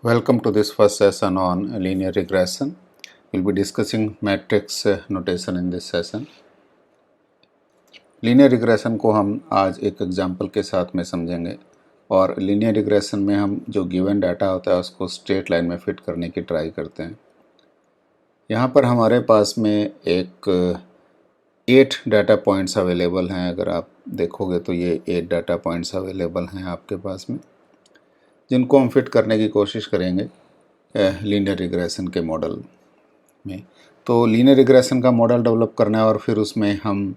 Welcome to this first session on linear regression. We'll be discussing matrix notation in this session. Linear regression को हम आज एक example के साथ में समझेंगे और लीनियर रिग्रेशन में हम जो गिवन डाटा होता है उसको स्ट्रेट लाइन में फिट करने की ट्राई करते हैं। यहाँ पर हमारे पास में एक 8 डाटा पॉइंट्स अवेलेबल हैं। अगर आप देखोगे तो ये 8 डाटा पॉइंट्स अवेलेबल हैं आपके पास में, जिनको हम फिट करने की कोशिश करेंगे लीनियर रिग्रेशन के मॉडल में। तो लीनियर रिग्रेशन का मॉडल डेवलप करना है और फिर उसमें हम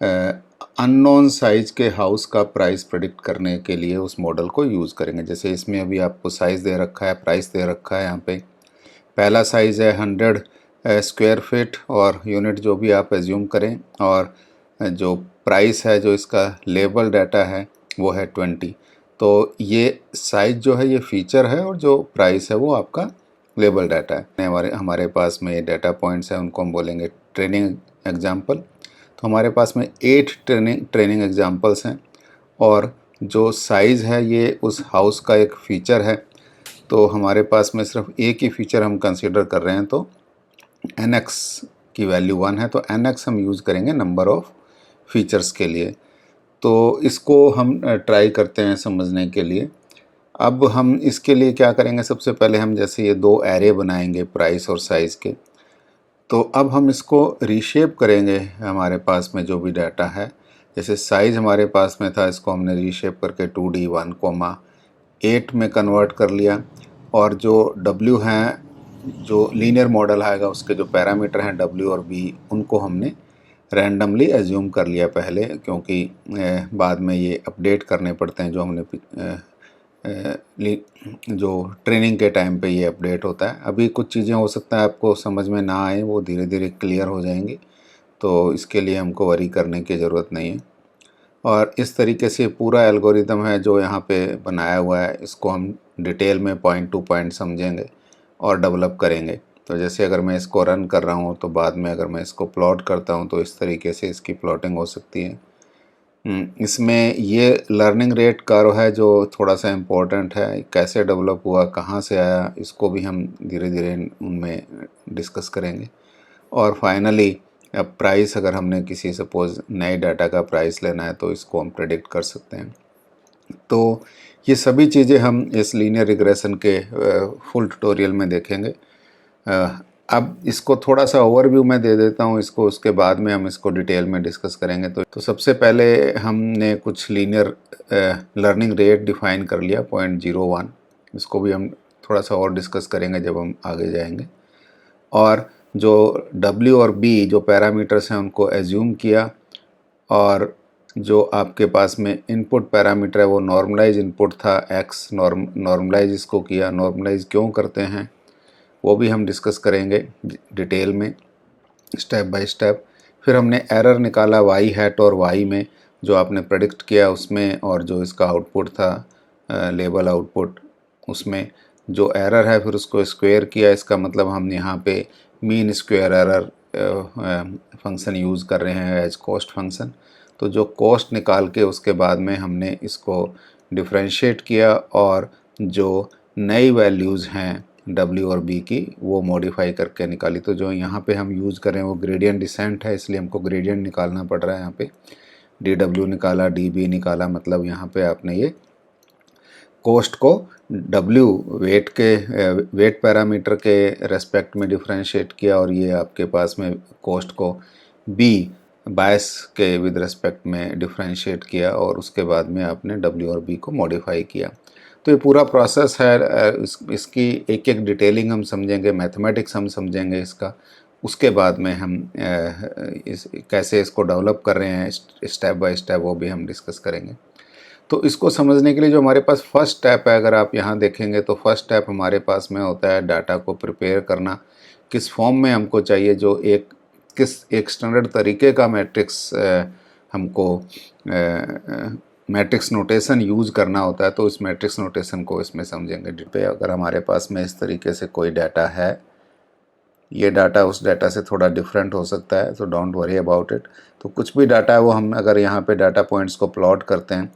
अननोन साइज के हाउस का प्राइस प्रेडिक्ट करने के लिए उस मॉडल को यूज़ करेंगे। जैसे इसमें अभी आपको साइज़ दे रखा है, प्राइस दे रखा है। यहाँ पे पहला साइज़ है 100 स्क्वायर फीट और यूनिट जो भी आप एज्यूम करें, और जो प्राइस है, जो इसका लेबल डाटा है वो है 20। तो ये साइज जो है ये फीचर है और जो प्राइस है वो आपका लेबल डाटा है। हमारे पास में ये डाटा पॉइंट्स हैं, उनको हम बोलेंगे ट्रेनिंग एग्जाम्पल। तो हमारे पास में 8 ट्रेनिंग एग्जाम्पल्स हैं और जो साइज़ है ये उस हाउस का एक फ़ीचर है। तो हमारे पास में सिर्फ एक ही फ़ीचर हम कंसीडर कर रहे हैं, तो nx की वैल्यू 1 है, तो nx हम यूज़ करेंगे नंबर ऑफ़ फीचर्स के लिए। तो इसको हम ट्राई करते हैं समझने के लिए। अब हम इसके लिए क्या करेंगे, सबसे पहले हम जैसे ये 2 एरे बनाएंगे प्राइस और साइज़ के। तो अब हम इसको रीशेप करेंगे हमारे पास में जो भी डाटा है। जैसे साइज़ हमारे पास में था, इसको हमने रीशेप करके 2D1,8 में कन्वर्ट कर लिया। और जो W हैं, जो लीनियर मॉडल आएगा उसके जो पैरामीटर हैं W और B, उनको हमने रैंडमली एज्यूम कर लिया पहले, क्योंकि बाद में ये अपडेट करने पड़ते हैं। जो हमने जो ट्रेनिंग के टाइम पे ये अपडेट होता है। अभी कुछ चीज़ें हो सकता है आपको समझ में ना आए, वो धीरे धीरे क्लियर हो जाएंगी, तो इसके लिए हमको वरी करने की ज़रूरत नहीं है। और इस तरीके से पूरा एल्गोरिदम है जो यहाँ पे बनाया हुआ है, इसको हम डिटेल में पॉइंट टू पॉइंट समझेंगे और डेवलप करेंगे। तो जैसे अगर मैं इसको रन कर रहा हूँ तो बाद में अगर मैं इसको प्लॉट करता हूँ तो इस तरीके से इसकी प्लॉटिंग हो सकती है। इसमें ये लर्निंग रेट कर्व है जो थोड़ा सा इम्पोर्टेंट है। कैसे डेवलप हुआ, कहाँ से आया, इसको भी हम धीरे धीरे उनमें डिस्कस करेंगे। और फाइनली अब प्राइस, अगर हमने किसी सपोज़ नए डाटा का प्राइस लेना है तो इसको हम प्रेडिक्ट कर सकते हैं। तो ये सभी चीज़ें हम इस लीनियर रिग्रेशन के फुल ट्यूटोरियल में देखेंगे। अब इसको थोड़ा सा ओवरव्यू मैं दे देता हूँ इसको, उसके बाद में हम इसको डिटेल में डिस्कस करेंगे। तो सबसे पहले हमने कुछ लीनियर लर्निंग रेट डिफ़ाइन कर लिया 0.01। इसको भी हम थोड़ा सा और डिस्कस करेंगे जब हम आगे जाएंगे। और जो W और B जो पैरामीटर्स हैं उनको एज्यूम किया, और जो आपके पास में इनपुट पैरामीटर है वो नॉर्मलाइज इनपुट था x, नॉर्मलाइज इसको किया। नॉर्मलाइज क्यों करते हैं वो भी हम डिस्कस करेंगे डिटेल में, स्टेप बाय स्टेप। फिर हमने एरर निकाला y हैट और y में जो आपने प्रेडिक्ट किया उसमें, और जो इसका आउटपुट था लेबल आउटपुट, उसमें जो एरर है फिर उसको स्क्वायर किया। इसका मतलब हम यहाँ पे mean square error function use कर रहे हैं एज कॉस्ट फंक्शन। तो जो कॉस्ट निकाल के उसके बाद में हमने इसको डिफ्रेंशिएट किया और जो नई वैल्यूज़ हैं W और B की वो मॉडिफाई करके निकाली। तो जो यहाँ पे हम यूज़ करें वो ग्रेडियंट डिसेंट है, इसलिए हमको ग्रेडियंट निकालना पड़ रहा है। यहाँ पे DW निकाला, DB निकाला, मतलब यहाँ पे आपने ये कॉस्ट को W वेट पैरामीटर के रेस्पेक्ट में डिफ्रेंशिएट किया, और ये आपके पास में कॉस्ट को B बायस के विद रेस्पेक्ट में डिफ्रेंशिएट किया, और उसके बाद में आपने W और B को मॉडिफाई किया। तो ये पूरा प्रोसेस है। इसकी एक एक डिटेलिंग हम समझेंगे, मैथमेटिक्स हम समझेंगे इसका। उसके बाद में हम कैसे इसको डेवलप कर रहे हैं स्टेप बाय स्टेप, वो भी हम डिस्कस करेंगे। तो इसको समझने के लिए जो हमारे पास फर्स्ट स्टेप है, अगर आप यहाँ देखेंगे तो फर्स्ट स्टेप हमारे पास में होता है डाटा को प्रिपेयर करना। किस फॉर्म में हमको चाहिए, जो एक स्टैंडर्ड तरीके का मैट्रिक्स हमको मैट्रिक्स नोटेशन यूज़ करना होता है। तो इस मैट्रिक्स नोटेशन को इसमें समझेंगे पे। अगर हमारे पास में इस तरीके से कोई डाटा है, ये डाटा उस डाटा से थोड़ा डिफरेंट हो सकता है, तो डोंट वरी अबाउट इट। तो कुछ भी डाटा है वो हम अगर यहाँ पे डाटा पॉइंट्स को प्लॉट करते हैं,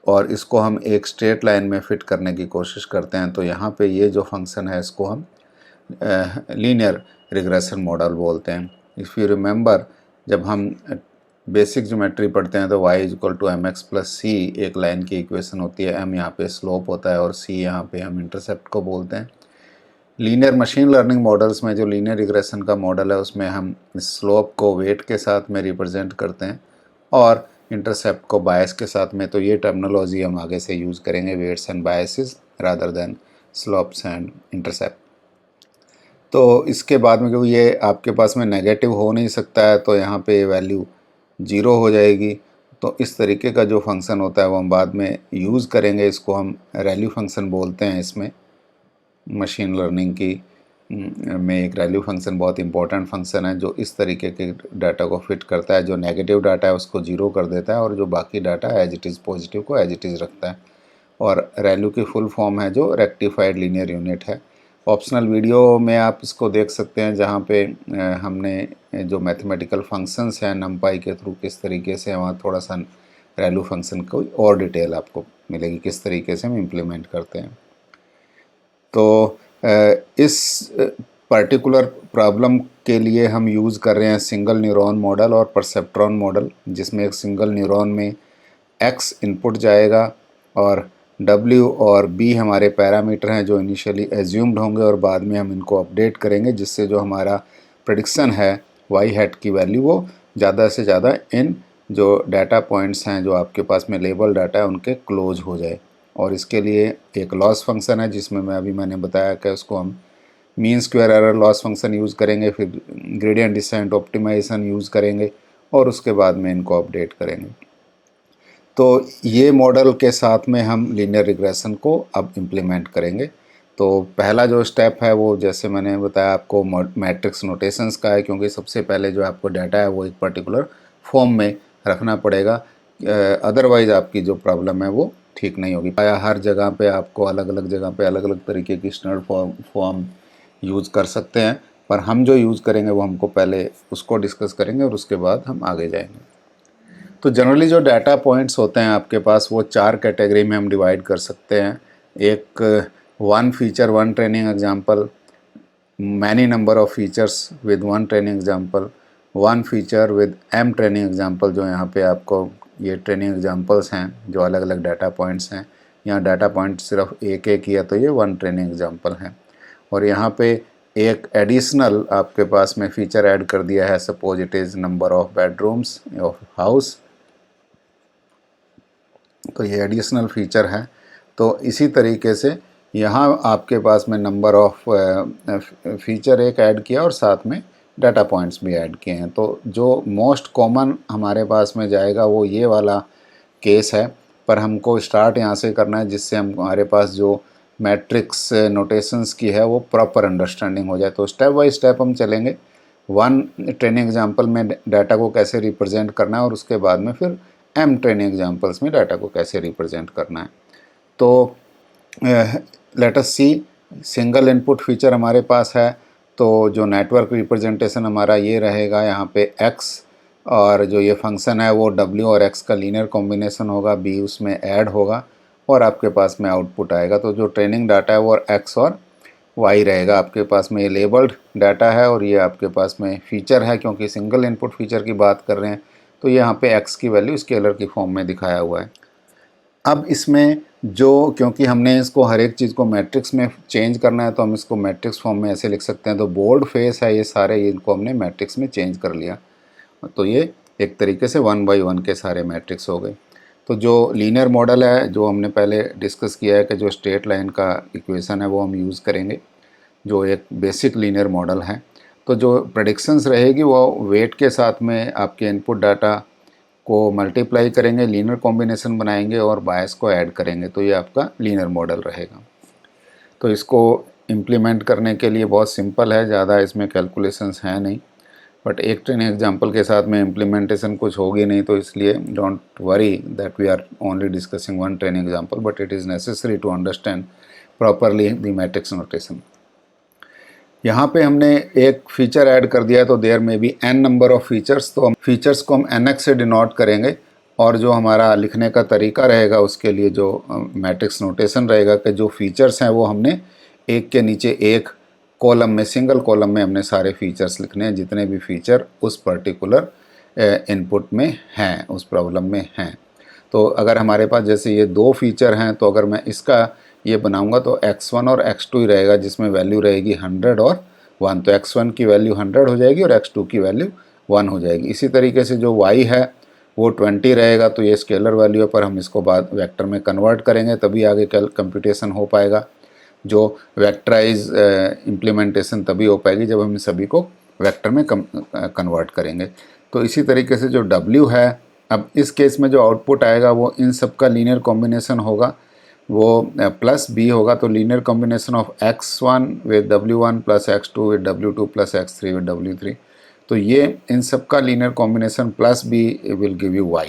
और इसको हम एक स्ट्रेट लाइन में फिट करने की कोशिश करते हैं। तो यहाँ पे ये जो फंक्शन है इसको हम लीनियर रिग्रेशन मॉडल बोलते हैं। इफ़ यू रिमेंबर, जब हम बेसिक ज्योमेट्री पढ़ते हैं तो y equal to m x plus c एक लाइन की इक्वेशन होती है। m यहाँ पे स्लोप होता है और c यहाँ पे हम इंटरसेप्ट को बोलते हैं। लीनियर मशीन लर्निंग मॉडल्स में जो लीनियर रिग्रेशन का मॉडल है उसमें हम स्लोप को वेट के साथ में रिप्रेजेंट करते हैं और इंटरसेप्ट को बायस के साथ में। तो ये टर्मिनोलॉजी हम आगे से यूज़ करेंगे, weights and biases rather than slopes and intercept. तो इसके बाद में क्योंकि ये आपके पास में नेगेटिव हो नहीं सकता है तो यहाँ पे वैल्यू 0 हो जाएगी। तो इस तरीके का जो फंक्शन होता है वो हम बाद में यूज़ करेंगे। इसको हम रैल्यू फंक्शन बोलते हैं। इसमें मशीन लर्निंग की में एक रैल्यू फंक्शन बहुत इंपॉर्टेंट फंक्शन है जो इस तरीके के डाटा को फिट करता है। जो नेगेटिव डाटा है उसको 0 कर देता है और जो बाकी data as it is positive को एज इट इज़ रखता है। और रैल्यू की फुल फॉर्म है जो रेक्टिफाइड लीनियर यूनिट है। ऑप्शनल वीडियो में आप इसको देख सकते हैं जहाँ पे हमने जो मैथमेटिकल फंक्शंस हैं नमपाई के थ्रू किस तरीके से, वहाँ थोड़ा सा रैल्यू फंक्शन को और डिटेल आपको मिलेगी किस तरीके से हम इम्प्लीमेंट करते हैं। तो इस पर्टिकुलर प्रॉब्लम के लिए हम यूज़ कर रहे हैं सिंगल न्यूरॉन मॉडल और परसेप्ट्रॉन मॉडल, जिसमें एक सिंगल न्यूरॉन में x इनपुट जाएगा और w और b हमारे पैरामीटर हैं जो इनिशियली एज्यूम्ड होंगे और बाद में हम इनको अपडेट करेंगे जिससे जो हमारा प्रेडिक्शन है y हैट की वैल्यू वो ज़्यादा से ज़्यादा इन जो डाटा पॉइंट्स हैं जो आपके पास में लेबल डाटा है उनके क्लोज हो जाए। और इसके लिए एक लॉस फंक्शन है जिसमें मैंने बताया कि उसको हम mean square error loss function use करेंगे, फिर ग्रेडियंट डिसेंट ऑप्टिमाइजेशन यूज़ करेंगे और उसके बाद में इनको अपडेट करेंगे। तो ये मॉडल के साथ में हम लीनियर रिग्रेशन को अब इम्प्लीमेंट करेंगे। तो पहला जो स्टेप है वो जैसे मैंने बताया आपको मैट्रिक्स नोटेशंस का है, क्योंकि सबसे पहले जो आपको डाटा है वो एक पर्टिकुलर फॉर्म में रखना पड़ेगा, अदरवाइज़ आपकी जो प्रॉब्लम है वो ठीक नहीं होगी। हर जगह पे आपको अलग अलग जगह पे अलग अलग तरीके की स्टैंडर्ड फॉर्म यूज़ कर सकते हैं, पर हम जो यूज़ करेंगे वो हमको पहले उसको डिस्कस करेंगे और उसके बाद हम आगे जाएंगे। तो जनरली जो डाटा पॉइंट्स होते हैं आपके पास वो 4 कैटेगरी में हम डिवाइड कर सकते हैं। एक one feature one training example, many number of features with one training example, one feature with m training example. जो यहाँ पे आपको ये ट्रेनिंग एग्जांपल्स हैं जो अलग अलग डाटा पॉइंट्स हैं। यहाँ डाटा पॉइंट सिर्फ एक एक ही है तो ये वन ट्रेनिंग एग्जांपल हैं। और यहाँ पे एक एडिशनल आपके पास में फीचर ऐड कर दिया है, suppose it is number of bedrooms of house. तो ये एडिशनल फीचर है। तो इसी तरीके से यहाँ आपके पास में नंबर ऑफ फीचर एक ऐड किया और साथ में डाटा पॉइंट्स भी ऐड किए हैं। तो जो मोस्ट कॉमन हमारे पास में जाएगा वो ये वाला केस है, पर हमको स्टार्ट यहाँ से करना है जिससे हमारे पास जो मैट्रिक्स नोटेशंस की है वो प्रॉपर अंडरस्टैंडिंग हो जाए। तो स्टेप बाय स्टेप हम चलेंगे। वन ट्रेनिंग एग्जांपल में डाटा को कैसे रिप्रेजेंट करना है और उसके बाद में फिर m ट्रेनिंग एग्जांपल्स में डाटा को कैसे रिप्रेजेंट करना है। तो लेट अस सी, सिंगल इनपुट फीचर हमारे पास है तो जो नेटवर्क रिप्रेजेंटेशन हमारा ये रहेगा, यहाँ पे x और जो ये फंक्शन है वो w और x का लीनियर कॉम्बिनेशन होगा, b उसमें ऐड होगा और आपके पास में आउटपुट आएगा। तो जो ट्रेनिंग डाटा है वो x और y रहेगा। आपके पास में ये लेबल्ड डाटा है और ये आपके पास में फीचर है, क्योंकि सिंगल इनपुट फीचर की बात कर रहे हैं तो यहाँ पे x की वैल्यू स्केलर की फॉर्म में दिखाया हुआ है। अब इसमें जो, क्योंकि हमने इसको हर एक चीज़ को मैट्रिक्स में चेंज करना है तो हम इसको मैट्रिक्स फॉर्म में ऐसे लिख सकते हैं। तो बोल्ड फेस है ये सारे, इनको हमने मैट्रिक्स में चेंज कर लिया। तो ये एक तरीके से 1 बाय 1 के सारे मैट्रिक्स हो गए। तो जो लीनियर मॉडल है जो हमने पहले डिस्कस किया है कि जो स्ट्रेट लाइन का इक्वेशन है वो हम यूज़ करेंगे, जो एक बेसिक लीनियर मॉडल है। तो जो प्रेडिक्शंस रहेगी वो वेट के साथ में आपके इनपुट डाटा को मल्टीप्लाई करेंगे, लीनियर कॉम्बिनेशन बनाएंगे और बायस को ऐड करेंगे। तो ये आपका लीनियर मॉडल रहेगा। तो इसको इम्प्लीमेंट करने के लिए बहुत सिंपल है, ज़्यादा इसमें कैलकुलेशंस हैं नहीं, बट एक ट्रेनिंग एग्जांपल के साथ में इम्प्लीमेंटेशन कुछ होगी नहीं। तो इसलिए don't worry that we are only discussing one training example, but it is necessary to understand properly the matrix notation. यहाँ पे हमने एक फीचर ऐड कर दिया है तो देयर में भी n नंबर ऑफ फीचर्स, तो हम फीचर्स को हम nx से डिनोट करेंगे और जो हमारा लिखने का तरीका रहेगा उसके लिए जो मैट्रिक्स नोटेशन रहेगा कि जो फीचर्स हैं वो हमने एक के नीचे एक कॉलम में, सिंगल कॉलम में हमने सारे फीचर्स लिखने हैं, जितने भी फीचर उस पर्टिकुलर इनपुट में हैं, उस प्रॉब्लम में हैं। तो अगर हमारे पास जैसे ये दो फीचर हैं, तो अगर मैं इसका ये बनाऊंगा तो x1 और x2 ही रहेगा, जिसमें वैल्यू रहेगी 100 और 1। तो x1 की वैल्यू 100 हो जाएगी और x2 की वैल्यू 1 हो जाएगी। इसी तरीके से जो y है वो 20 रहेगा, तो ये स्केलर वैल्यू है, पर हम इसको बाद वेक्टर में कन्वर्ट करेंगे तभी आगे कंप्यूटेशन हो पाएगा। जो वेक्टराइज इम्प्लीमेंटेशन तभी हो पाएगी जब हम सभी को वेक्टर में कन्वर्ट करेंगे। तो इसी तरीके से जो W है, अब इस केस में जो आउटपुट आएगा वो इन सब का लीनियर कॉम्बिनेशन होगा, वो प्लस B होगा। तो linear combination of x1 with W1 plus x2 with W2 plus x3 with W3। तो ये इन सब का linear combination plus B will give you y।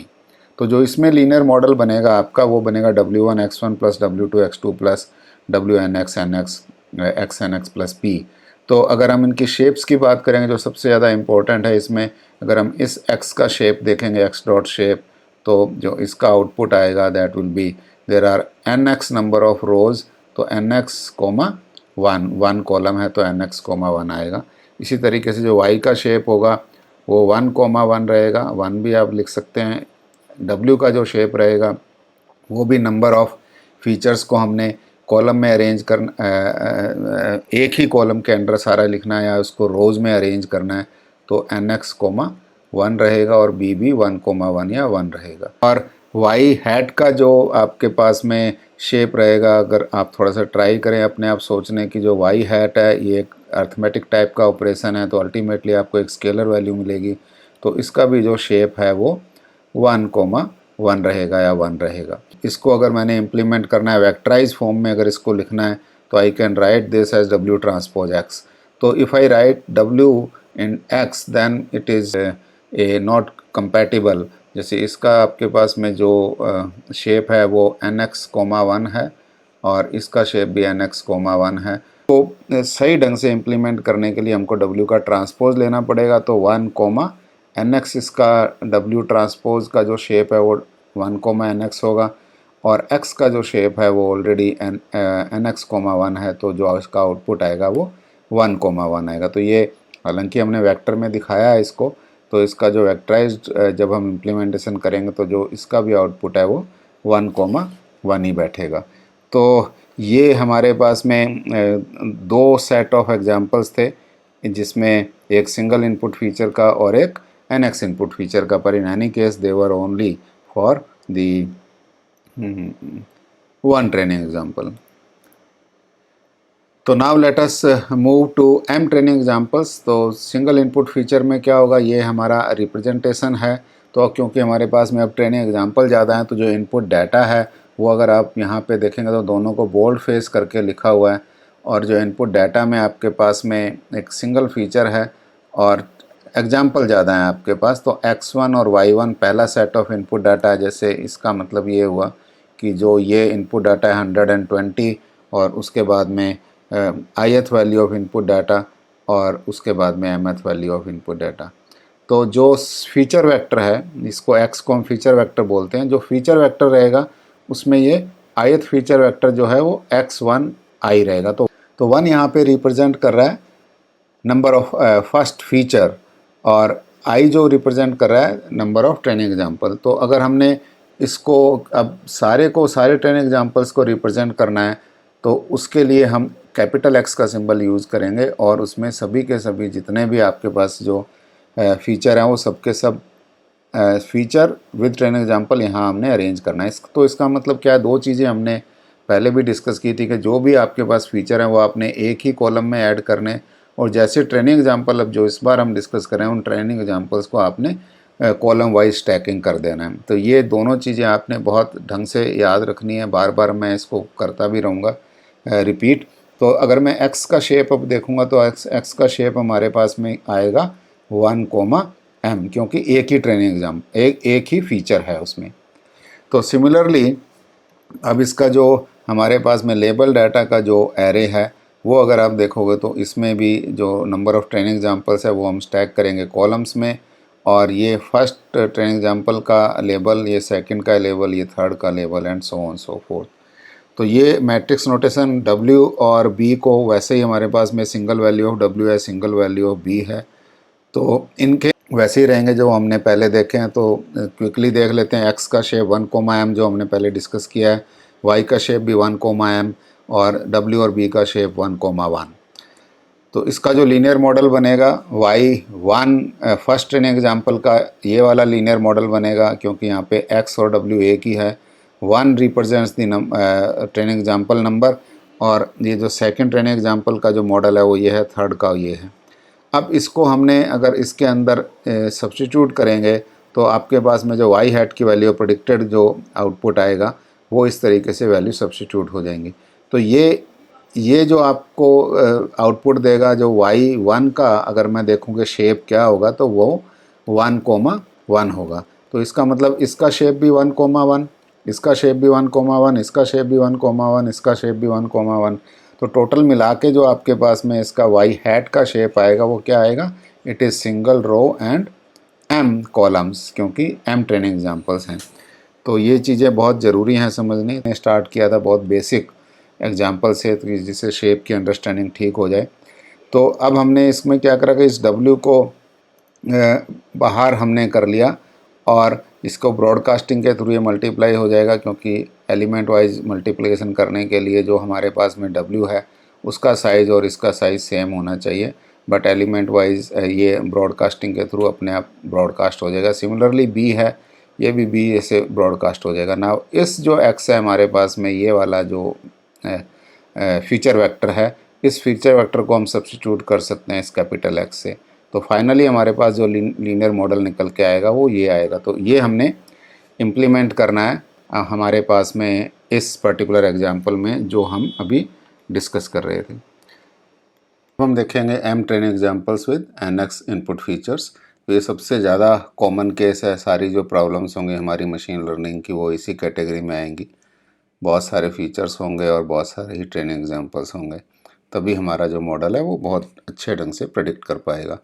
तो जो इसमें लीनियर मॉडल बनेगा आपका वो बनेगा W1 x1 plus W2 x2 plus WNX NX XNX plus P। तो अगर हम इनकी शेप्स की बात करेंगे, जो सबसे ज़्यादा इम्पोर्टेंट है इसमें, अगर हम इस x का शेप देखेंगे, x डॉट शेप, तो जो इसका आउटपुट आएगा that will be there are NX number of rows, तो NX कोमा 1 कॉलम है तो NX कोमा 1 आएगा। इसी तरीके से जो y का शेप होगा वो 1 कोमा 1 रहेगा, 1 भी आप लिख सकते हैं। W का जो शेप रहेगा वो भी नंबर ऑफ फीचर्स को हमने कॉलम में अरेंज करना, एक ही कॉलम के अंदर सारा लिखना है या उसको रोज़ में अरेंज करना है, तो NX कोमा 1 रहेगा और B भी 1 कोमा 1 या 1 रहेगा। और Y हैट का जो आपके पास में शेप रहेगा, अगर आप थोड़ा सा ट्राई करें अपने आप सोचने की, जो Y हैट है ये एक अर्थमेटिक टाइप का ऑपरेशन है, तो अल्टीमेटली आपको एक स्केलर वैल्यू मिलेगी। तो इसका भी जो शेप है वो 1 कोमा 1 रहेगा या 1 रहेगा। इसको अगर मैंने इम्प्लीमेंट करना है वेक्टराइज फॉर्म में, अगर इसको लिखना है तो I can write this as W transpose X। तो if I write W in X then it is a not compatible. जैसे इसका आपके पास में जो शेप है वो NX कोमा 1 है और इसका शेप भी NX कोमा 1 है। तो सही ढंग से इम्प्लीमेंट करने के लिए हमको W का ट्रांसपोज लेना पड़ेगा, तो 1 कोमा NX इसका W ट्रांसपोज का जो शेप है वो 1 कोमा NX होगा, और x का जो शेप है वो ऑलरेडी NX कोमा 1 है, तो जो इसका आउटपुट आएगा वो 1 कोमा 1 आएगा। तो ये हालांकि हमने वेक्टर में दिखाया है इसको, तो इसका जो वेक्टराइज्ड जब हम इम्प्लीमेंटेशन करेंगे तो जो इसका भी आउटपुट है वो 1 कोमा 1 ही बैठेगा। तो ये हमारे पास में दो सेट ऑफ एग्जांपल्स थे, जिसमें एक सिंगल इनपुट फीचर का और एक NX इनपुट फीचर का, पर in any case they were only for the one training example. तो now let us move to M training examples. तो सिंगल इनपुट फीचर में क्या होगा, ये हमारा रिप्रेजेंटेशन है। तो क्योंकि हमारे पास में अब ट्रेनिंग एग्जांपल ज़्यादा हैं, तो जो इनपुट डाटा है वो अगर आप यहाँ पे देखेंगे तो दोनों को बोल्ड फेस करके लिखा हुआ है, और जो इनपुट डाटा में आपके पास में एक सिंगल फीचर है और एग्जाम्पल ज़्यादा हैं आपके पास। तो X1 और Y1 पहला सेट ऑफ इनपुट डाटा है। जैसे इसका मतलब ये हुआ कि जो ये इनपुट डाटा है 120, और उसके बाद में ith value of input data, और उसके बाद में mth value of input data. तो जो फीचर वेक्टर है, इसको x को हम फीचर वेक्टर बोलते हैं, जो फीचर वेक्टर रहेगा उसमें ये ith फीचर वेक्टर जो है वो x1 i रहेगा। तो 1 यहाँ पे रिप्रेजेंट कर रहा है नंबर ऑफ फर्स्ट फीचर, और i जो रिप्रेजेंट कर रहा है नंबर ऑफ ट्रेनिंग एग्जाम्पल। तो अगर हमने इसको अब सारे ट्रेनिंग एग्जाम्पल्स को रिप्रेजेंट करना है, तो उसके लिए हम कैपिटल X का सिंबल यूज़ करेंगे, और उसमें सभी के सभी जितने भी आपके पास जो फीचर हैं वो सब के सब फीचर विद ट्रेनिंग एग्जाम्पल यहाँ हमने अरेंज करना है। तो इसका मतलब क्या है, दो चीज़ें हमने पहले भी डिस्कस की थी कि जो भी आपके पास फीचर हैं वो आपने एक ही कॉलम में ऐड करने, और जैसे ट्रेनिंग एग्जाम्पल अब जो इस बार हम डिस्कस करें उन ट्रेनिंग एग्जाम्पल्स को आपने कॉलम वाइज स्टैकिंग कर देना है। तो ये दोनों चीज़ें आपने बहुत ढंग से याद रखनी है, बार बार मैं इसको करता भी रहूँगा रिपीट। तो अगर मैं x का शेप अब देखूँगा तो x का शेप हमारे पास में आएगा 1 कोमा m, क्योंकि एक ही ट्रेनिंग एग्जाम एक ही फीचर है उसमें। तो सिमिलरली अब इसका जो हमारे पास में लेबल डाटा का जो एरे है वो अगर आप देखोगे तो इसमें भी जो नंबर ऑफ़ ट्रेनिंग एग्जाम्पल्स है वो हम स्टैक करेंगे कॉलम्स में, और ये फर्स्ट ट्रेनिंग एग्जाम्पल का लेबल, ये सेकंड का लेबल, ये थर्ड का label, and so on so fourth. तो ये मैट्रिक्स नोटेशन W और B को वैसे ही हमारे पास में सिंगल वैल्यू ऑफ W है, सिंगल वैल्यू ऑफ B है, तो इनके वैसे ही रहेंगे जो हमने पहले देखे हैं। तो क्विकली देख लेते हैं। x का शेप 1, m जो हमने पहले डिस्कस किया है, y का शेप भी 1, m और W और B का शेप 1, 1। तो इसका जो लीनियर मॉडल बनेगा y1 फर्स्ट ट्रेनिंग एग्जाम्पल का ये वाला लीनियर मॉडल बनेगा, क्योंकि यहाँ पे x और w एक ही है। 1 रिप्रेजेंट्स दी ट्रेनिंग एग्जाम्पल नंबर, और ये जो सेकंड ट्रेनिंग एग्जाम्पल का जो मॉडल है वो ये है, थर्ड का ये है। अब इसको हमने अगर इसके अंदर सब्स्टिट्यूट करेंगे तो आपके पास में जो y हैट की वैल्यू प्रेडिक्टेड जो आउटपुट आएगा वो इस तरीके से वैल्यू सब्स्टिट्यूट हो जाएंगी। तो ये जो आपको आउटपुट देगा जो y1 का, अगर मैं देखूँ कि शेप क्या होगा तो वो 1, 1 होगा। तो इसका मतलब इसका शेप भी 1, 1, इसका शेप भी 1, 1, इसका शेप भी 1, 1, इसका शेप भी 1, 1। तो टोटल मिला के जो आपके पास में इसका y हैट का शेप आएगा वो क्या आएगा, it is single row and m columns, क्योंकि m ट्रेनिंग एग्जाम्पल्स हैं। तो ये चीज़ें बहुत ज़रूरी हैं समझनी। स्टार्ट किया था बहुत बेसिक एग्जाम्पल से, जिससे शेप की अंडरस्टैंडिंग ठीक हो जाए। तो अब हमने इसमें क्या करा कि इस W को बाहर हमने कर लिया और इसको ब्रॉडकास्टिंग के थ्रू ये मल्टीप्लाई हो जाएगा, क्योंकि एलिमेंट वाइज मल्टीप्लिकेशन करने के लिए जो हमारे पास में W है उसका साइज़ और इसका साइज़ सेम होना चाहिए, बट एलिमेंट वाइज ये ब्रॉडकास्टिंग के थ्रू अपने आप ब्रॉडकास्ट हो जाएगा। सिमिलरली B है, ये भी B ऐसे ब्रॉडकास्ट हो जाएगा। ना इस जो X है हमारे पास में, ये वाला जो फीचर वेक्टर है, इस फीचर वेक्टर को हम सब्स्टिट्यूट कर सकते हैं इस कैपिटल X से। तो फाइनली हमारे पास जो लीनियर मॉडल निकल के आएगा वो ये आएगा। तो ये हमने इम्प्लीमेंट करना है हमारे पास में इस पर्टिकुलर एग्जांपल में जो हम अभी डिस्कस कर रहे थे। हम देखेंगे m training examples with nx input features. तो ये सबसे ज़्यादा कॉमन केस है, सारी जो प्रॉब्लम्स होंगी हमारी मशीन लर्निंग की वो इसी कैटेगरी में आएंगी। बहुत सारे फीचर्स होंगे और बहुत सारे ही ट्रेनिंग एग्जांपल्स होंगे, तभी हमारा जो मॉडल है वो बहुत अच्छे ढंग से प्रेडिक्ट कर पाएगा।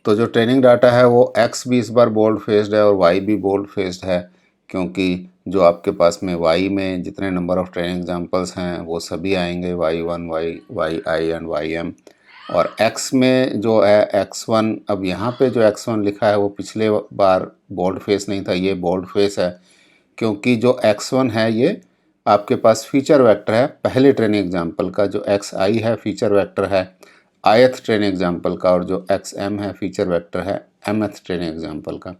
तो जो ट्रेनिंग डाटा है वो x भी इस बार बोल्ड फेस्ड है और y भी बोल्ड फेस्ड है, क्योंकि जो आपके पास में y में जितने नंबर ऑफ ट्रेनिंग एग्जांपल्स हैं वो सभी आएंगे, y1, yi एंड ym। और x में जो है x1, अब यहाँ पे जो x1 लिखा है वो पिछले बार बोल्ड फेस नहीं था, ये बोल्ड फेस है, क्योंकि जो x1 है ये आपके पास फीचर वेक्टर है पहले ट्रेनिंग एग्जाम्पल का, जो xi है फीचर वेक्टर है ith ट्रेनिंग एग्जाम्पल का, और जो xm है फीचर वेक्टर है mth ट्रेनिंग एग्जाम्पल का।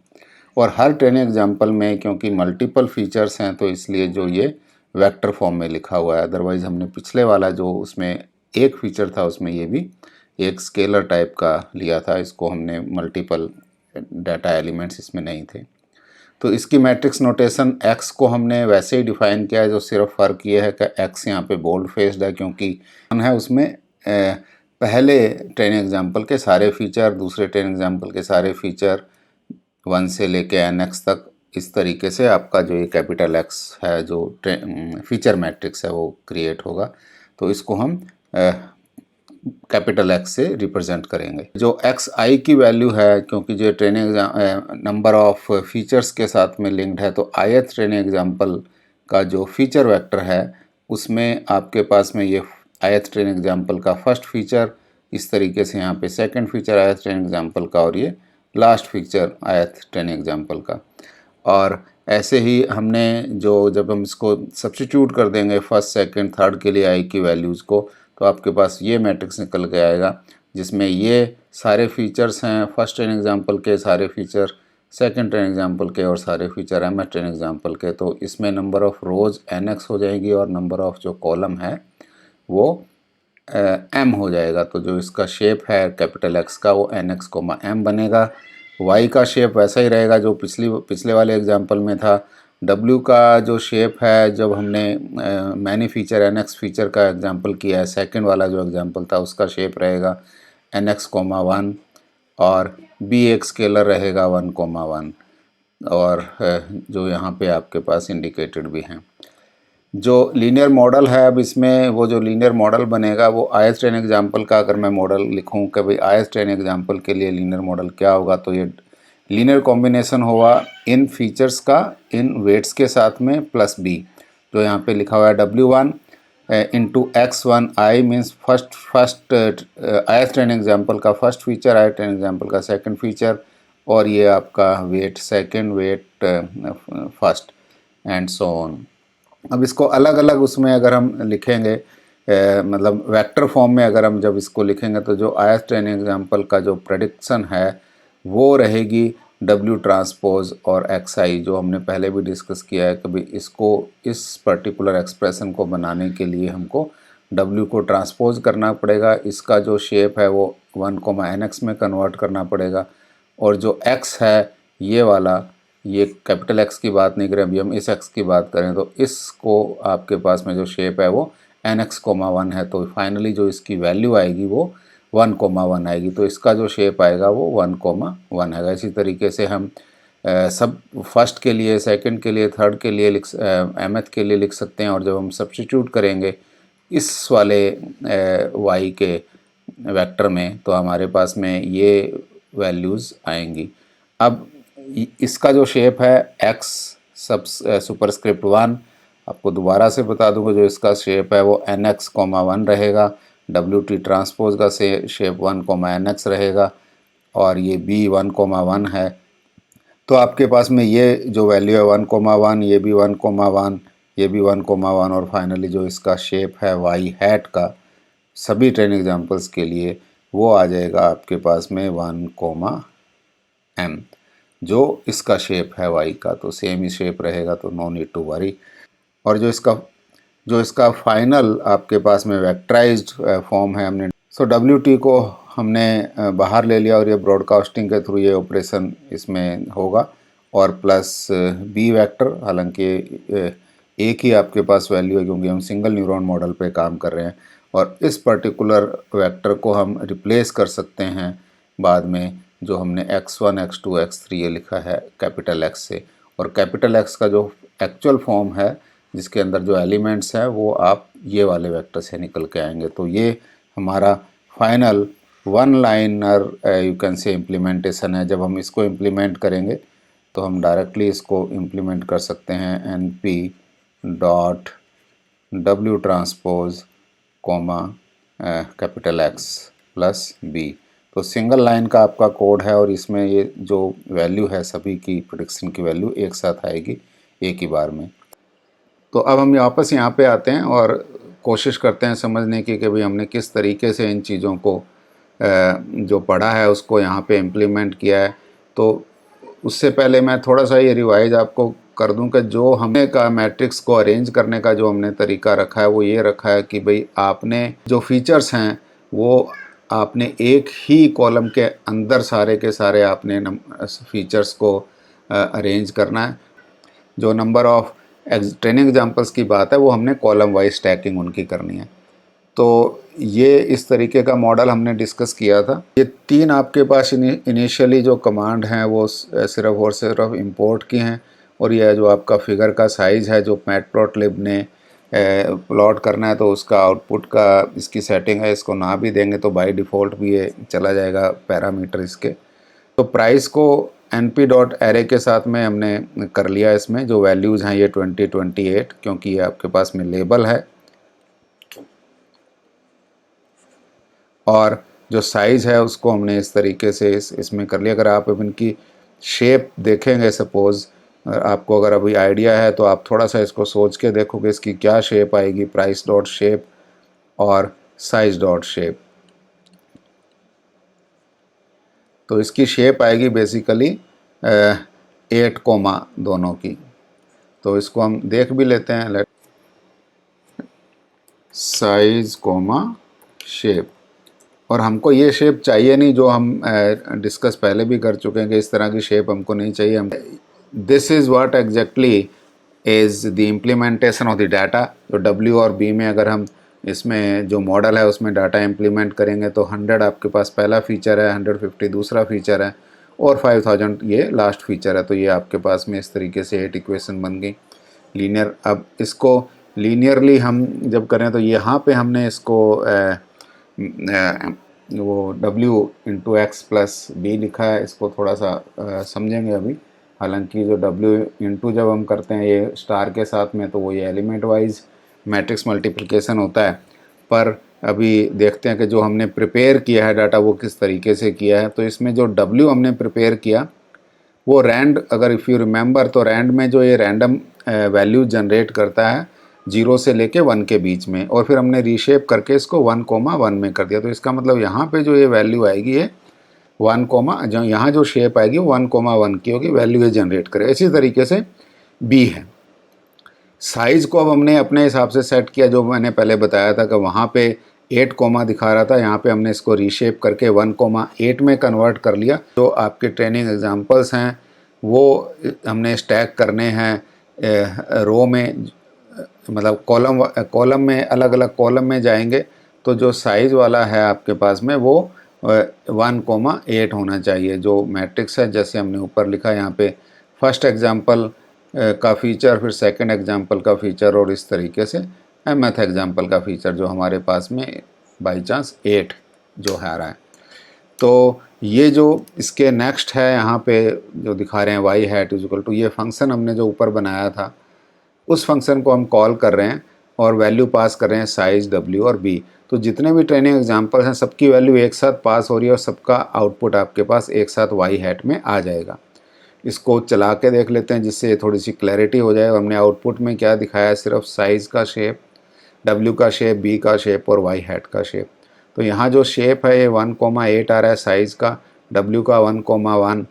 और हर ट्रेनिंग एग्जाम्पल में क्योंकि मल्टीपल फीचर्स हैं तो इसलिए जो ये वेक्टर फॉर्म में लिखा हुआ है। अदरवाइज़ हमने पिछले वाला जो उसमें एक फीचर था उसमें ये भी एक स्केलर टाइप का लिया था, इसको हमने मल्टीपल डाटा एलिमेंट्स इसमें नहीं थे। तो इसकी मैट्रिक्स नोटेशन x को हमने वैसे ही डिफाइन किया है, जो सिर्फ फ़र्क ये है कि x यहाँ पे बोल्ड फेस्ड है, क्योंकि है उसमें पहले ट्रेनिंग एग्जाम्पल के सारे फीचर, दूसरे ट्रेनिंग एग्जाम्पल के सारे फीचर 1 से लेके nx तक, इस तरीके से आपका जो ये कैपिटल X है जो फीचर मैट्रिक्स है वो क्रिएट होगा। तो इसको हम कैपिटल X से रिप्रेजेंट करेंगे। जो xi की वैल्यू है, क्योंकि जो ट्रेनिंग नंबर ऑफ फीचर्स के साथ में लिंक्ड है, तो ith ट्रेनिंग एग्जाम्पल का जो फीचर वेक्टर है उसमें आपके पास में ये ith ट्रेनिंग एग्जाम्पल का फर्स्ट फीचर इस तरीके से, यहाँ पे second feature ith training example का, और ये last feature ith training example का। और ऐसे ही हमने जो जब हम इसको सब्स्टिट्यूट कर देंगे फर्स्ट सेकंड थर्ड के लिए i की वैल्यूज़ को, तो आपके पास ये मैट्रिक्स निकल के आएगा जिसमें ये सारे फीचर्स हैं फर्स्ट ट्रेनिंग एग्जाम्पल के, सारे फीचर सेकंड ट्रेनिंग एग्जाम्पल के, और सारे फीचर mth ट्रेनिंग एग्जाम्पल के। तो इसमें नंबर ऑफ़ रोज़ nx हो जाएगी और नंबर ऑफ़ जो कॉलम है वो m हो जाएगा। तो जो इसका शेप है कैपिटल X का वो nx, m बनेगा। y का शेप वैसा ही रहेगा जो पिछले वाले एग्जाम्पल में था। W का जो शेप है, जब हमने मैनी फीचर nx फीचर का एग्जांपल किया है, सेकंड वाला जो एग्जांपल था उसका शेप रहेगा nx, 1 और b एक स्केलर रहेगा 1, 1 और जो यहाँ पे आपके पास इंडिकेटेड भी हैं। जो लीनियर मॉडल है, अब इसमें वो जो लीनियर मॉडल बनेगा वो ith ट्रेनिंग एग्जांपल का, अगर मैं मॉडल लिखूँ कि भाई ith ट्रेनिंग एग्जांपल के लिए लीनियर मॉडल क्या होगा, तो ये लीनियर कॉम्बिनेशन हुआ इन फीचर्स का इन वेट्स के साथ में प्लस बी, जो यहाँ पे लिखा हुआ है W1 into x1 i means first ith training example का first feature, ith training example का सेकंड फीचर, और ये आपका weight second, weight first and so on. अब इसको अलग अलग उसमें अगर हम लिखेंगे मतलब वेक्टर फॉर्म में अगर हम जब इसको लिखेंगे तो जो ith ट्रेनिंग एग्जाम्पल का जो प्रेडिक्शन है वो रहेगी W ट्रांसपोज और XI, जो हमने पहले भी डिस्कस किया है कि भाई इसको इस पर्टिकुलर एक्सप्रेशन को बनाने के लिए हमको W को ट्रांसपोज करना पड़ेगा, इसका जो शेप है वो 1,nx में कन्वर्ट करना पड़ेगा, और जो x है ये वाला, ये कैपिटल X की बात नहीं करें अभी हम इस x की बात करें, तो इसको आपके पास में जो शेप है वो nx,1 है, तो फाइनली जो इसकी वैल्यू आएगी वो 1,1 आएगी, तो इसका जो शेप आएगा वो 1,1 आएगा। इसी तरीके से हम सब फर्स्ट के लिए, सेकंड के लिए, थर्ड के लिए mth के लिए लिख सकते हैं, और जब हम सब्स्टिट्यूट करेंगे इस वाले y के वेक्टर में तो हमारे पास में ये वैल्यूज़ आएंगी। अब इसका जो शेप है x सब सुपरस्क्रिप्ट 1, आपको दोबारा से बता दूंगा जो इसका शेप है वो nx,1 रहेगा, WT ट्रांसपोज का शेप 1,nx रहेगा, और ये b 1,1 है। तो आपके पास में ये जो वैल्यू है 1,1, ये भी 1,1, ये भी 1,1, और फाइनली जो इसका शेप है y हैट का सभी ट्रेनिंग एग्जांपल्स के लिए वो आ जाएगा आपके पास में 1,m, जो इसका शेप है y का, तो सेम ही शेप रहेगा, तो नो नीड टू वरी। और जो इसका फाइनल आपके पास में वेक्टराइज्ड फॉर्म है, हमने WT को हमने बाहर ले लिया और ये ब्रॉडकास्टिंग के थ्रू ये ऑपरेशन इसमें होगा, और प्लस बी वेक्टर, हालांकि एक ही आपके पास वैल्यू है क्योंकि हम सिंगल न्यूरॉन मॉडल पे काम कर रहे हैं, और इस पर्टिकुलर वेक्टर को हम रिप्लेस कर सकते हैं बाद में जो हमने x1, x2, x3 ये लिखा है कैपिटल X से, और कैपिटल X का जो एक्चुअल फॉर्म है जिसके अंदर जो एलिमेंट्स हैं वो आप ये वाले वेक्टर से निकल के आएंगे। तो ये हमारा final one liner you can say implementation है। जब हम इसको इम्प्लीमेंट करेंगे तो हम डायरेक्टली इसको इम्प्लीमेंट कर सकते हैं np dot W transpose comma capital X plus B, तो सिंगल लाइन का आपका कोड है, और इसमें ये जो वैल्यू है सभी की प्रेडिक्शन की वैल्यू एक साथ आएगी एक ही बार में। तो अब हम वापस यहाँ पे आते हैं और कोशिश करते हैं समझने की कि भाई हमने किस तरीके से इन चीज़ों को जो पढ़ा है उसको यहाँ पे इम्प्लीमेंट किया है। तो उससे पहले मैं थोड़ा सा ये रिवाइज आपको कर दूं कि जो हमने का मैट्रिक्स को अरेंज करने का जो हमने तरीका रखा है वो ये रखा है कि भाई आपने जो फीचर्स हैं वो आपने एक ही कॉलम के अंदर सारे के सारे आपने फीचर्स को अरेंज करना है। जो नंबर ऑफ ट्रेनिंग एग्जांपल्स की बात है वो हमने कॉलम वाइज स्टैकिंग उनकी करनी है। तो ये इस तरीके का मॉडल हमने डिस्कस किया था। ये तीन आपके पास इनिशियली जो कमांड हैं वो सिर्फ और सिर्फ इंपोर्ट की हैं, और यह जो आपका फिगर का साइज़ है जो मैटप्लॉटलिब ने प्लॉट करना है तो उसका आउटपुट का इसकी सेटिंग है, इसको ना भी देंगे तो बाय डिफ़ॉल्ट भी ये चला जाएगा पैरामीटर इसके। तो प्राइस को np.array के साथ में हमने कर लिया, इसमें जो वैल्यूज़ हैं ये 2028 क्योंकि ये आपके पास में लेबल है, और जो साइज़ है उसको हमने इस तरीके से इसमें कर लिया। अगर आप इनकी शेप देखेंगे सपोज़ आपको अगर अभी आइडिया है तो आप थोड़ा सा इसको सोच के देखोगे इसकी क्या शेप आएगी, प्राइस डॉट शेप और साइज डॉट शेप। तो इसकी शेप आएगी बेसिकली 8 कोमा दोनों की। तो इसको हम देख भी लेते हैं, लेट साइज कोमा शेप, और हमको ये शेप चाहिए नहीं जो हम डिस्कस पहले भी कर चुके हैं कि इस तरह की शेप हमको नहीं चाहिए। हम this is what exactly is the implementation of the data. तो W और B में अगर हम इसमें जो मॉडल है उसमें डाटा इम्प्लीमेंट करेंगे तो 100 आपके पास पहला फीचर है, 150 दूसरा फीचर है, और 5000 ये लास्ट फीचर है। तो ये आपके पास में इस तरीके से 8 इक्वेशन बन गई लीनियर। अब इसको लीनियरली हम जब करें तो यहाँ पे हमने इसको वो w into x plus b लिखा है, इसको थोड़ा सा समझेंगे अभी। हालांकि जो w इंटू जब हम करते हैं ये स्टार के साथ में, तो वो ये एलिमेंट वाइज मैट्रिक्स मल्टीप्लिकेशन होता है। पर अभी देखते हैं कि जो हमने प्रिपेयर किया है डाटा वो किस तरीके से किया है। तो इसमें जो w हमने प्रिपेयर किया वो रैंड, अगर इफ़ यू रिमेंबर, तो रैंड में जो ये रैंडम वैल्यू जनरेट करता है 0 से लेके 1 के बीच में, और फिर हमने रीशेप करके इसको 1,1 में कर दिया। तो इसका मतलब यहाँ पे जो ये वैल्यू आएगी ये 1, जो यहाँ जो शेप आएगी वो 1,1 की होगी, वैल्यू ये जनरेट करे। इसी तरीके से बी है। साइज़ को अब हमने अपने हिसाब से सेट किया, जो मैंने पहले बताया था कि वहाँ पे 8 कोमा दिखा रहा था, यहाँ पे हमने इसको रीशेप करके 1,8 में कन्वर्ट कर लिया। जो आपके ट्रेनिंग एग्जांपल्स हैं वो हमने स्टैक करने हैं रो में, मतलब कॉलम में, अलग अलग कॉलम में जाएंगे। तो जो साइज़ वाला है आपके पास में वो 1,8 होना चाहिए जो मैट्रिक्स है, जैसे हमने ऊपर लिखा है यहाँ पे फर्स्ट एग्जांपल का फीचर, फिर सेकंड एग्जांपल का फीचर, और इस तरीके से mth एग्जांपल का फीचर जो हमारे पास में बाई चांस 8 जो है आ रहा है। तो ये जो इसके नेक्स्ट है यहाँ पे जो दिखा रहे हैं y hat is equal to, ये फंक्शन हमने जो ऊपर बनाया था उस फंक्शन को हम कॉल कर रहे हैं और वैल्यू पास कर रहे हैं साइज़ w और b। तो जितने भी ट्रेनिंग एग्जांपल्स हैं सबकी वैल्यू एक साथ पास हो रही है और सबका आउटपुट आपके पास एक साथ y हैट में आ जाएगा। इसको चला के देख लेते हैं जिससे थोड़ी सी क्लैरिटी हो जाए। हमने आउटपुट में क्या दिखाया है, सिर्फ साइज़ का शेप, w का शेप, b का शेप और y हैट का शेप। तो यहाँ जो शेप है ये 1,8 आ रहा है साइज़ का, w का 1,1,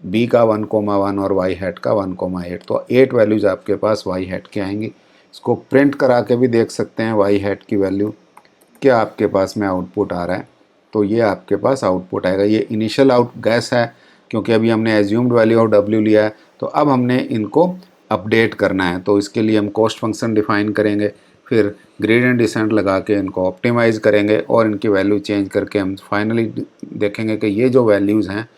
b का 1,1 और y हैट का 1,8। तो 8 वैल्यूज़ आपके पास y हैट के आएंगी। इसको प्रिंट करा के भी देख सकते हैं y हैट की वैल्यू क्या आपके पास में आउटपुट आ रहा है। तो ये आपके पास आउटपुट आएगा। ये इनिशियल आउट गैस है क्योंकि अभी हमने एज्यूम्ड वैल्यू ऑफ w लिया है। तो अब हमने इनको अपडेट करना है, तो इसके लिए हम कॉस्ट फंक्शन डिफाइन करेंगे, फिर ग्रेडियंट डिसेंट लगा के इनको ऑप्टिमाइज़ करेंगे और इनकी वैल्यू चेंज करके हम फाइनली देखेंगे कि ये जो वैल्यूज़ हैं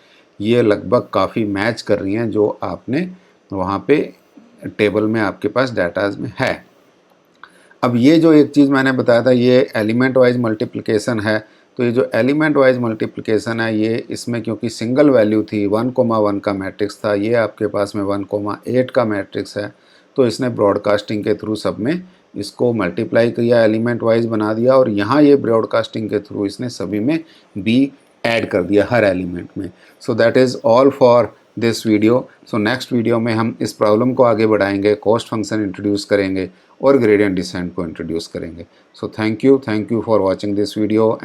ये लगभग काफ़ी मैच कर रही हैं जो आपने वहाँ पे टेबल में आपके पास डाटाज में है। अब ये जो एक चीज़ मैंने बताया था ये एलिमेंट वाइज मल्टीप्लिकेशन है। तो ये जो एलिमेंट वाइज मल्टीप्लिकेशन है ये इसमें क्योंकि सिंगल वैल्यू थी, 1,1 का मैट्रिक्स था, ये आपके पास में 1,8 का मैट्रिक्स है। तो इसने ब्रॉडकास्टिंग के थ्रू सब में इसको मल्टीप्लाई किया, एलिमेंट वाइज बना दिया, और यहाँ ये ब्रॉडकास्टिंग के थ्रू इसने सभी में बी ऐड कर दिया हर एलिमेंट में। So that is all for this video. So next video में हम इस प्रॉब्लम को आगे बढ़ाएंगे, कॉस्ट फंक्शन इंट्रोड्यूस करेंगे और ग्रेडियंट डिसेंट को इंट्रोड्यूस करेंगे। So thank you for watching this video.